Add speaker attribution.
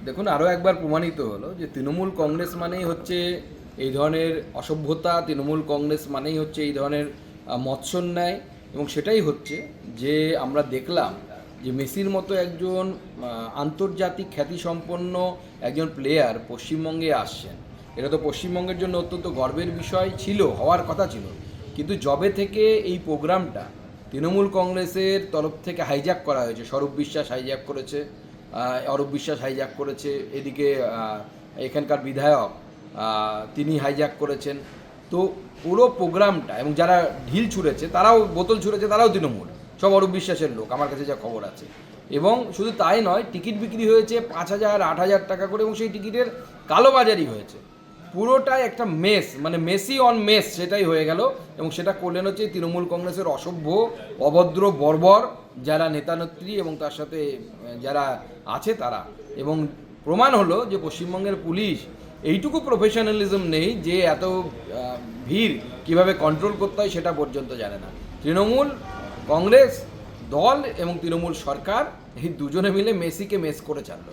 Speaker 1: দেখুন, আরও একবার প্রমাণিত হলো যে তৃণমূল কংগ্রেস মানেই হচ্ছে এই ধরনের অসভ্যতা, তৃণমূল কংগ্রেস মানেই হচ্ছে এই ধরনের মৎসন্যায়। এবং সেটাই হচ্ছে যে আমরা দেখলাম যে মেসির মতো একজন আন্তর্জাতিক খ্যাতিসম্পন্ন একজন প্লেয়ার পশ্চিমবঙ্গে আসছেন। এটা তো পশ্চিমবঙ্গের জন্য অত্যন্ত গর্বের বিষয় ছিল, হওয়ার কথা ছিল। কিন্তু যবে থেকে এই প্রোগ্রামটা তৃণমূল কংগ্রেসের তরফ থেকে হাইজ্যাক করা হয়েছে, স্বরূপ বিশ্বাস হাইজ্যাক করেছে, অরূপ বিশ্বাস হাইজ্যাক করেছে, এদিকে এখানকার বিধায়ক তিনি হাইজ্যাক করেছেন। তো পুরো প্রোগ্রামটা, এবং যারা ঢিল ছুঁড়েছে তারাও, বোতল ছুঁড়েছে তারাও তৃণমূল, সব অরূপ বিশ্বাসের লোক, আমার কাছে যা খবর আছে। এবং শুধু তাই নয়, টিকিট বিক্রি হয়েছে 5,000 8,000 টাকা করে, এবং সেই টিকিটের কালোবাজারি হয়েছে। পুরোটাই একটা মেস, মানে মেসি অন মেস সেটাই হয়ে গেল। এবং সেটা করলেন হচ্ছে তৃণমূল কংগ্রেসের অসভ্য, অভদ্র, বর্বর যারা নেতানেত্রী এবং তার সাথে যারা আছে তারা। এবং প্রমাণ হলো যে পশ্চিমবঙ্গের পুলিশ এইটুকু প্রফেশনালিজম নেই যে এত ভিড় কিভাবে কন্ট্রোল করতে হয় সেটা পর্যন্ত জানে না। তৃণমূল কংগ্রেস দল এবং তৃণমূল সরকার এই দুজনে মিলে মেসিকে মেস করে ছাড়লো।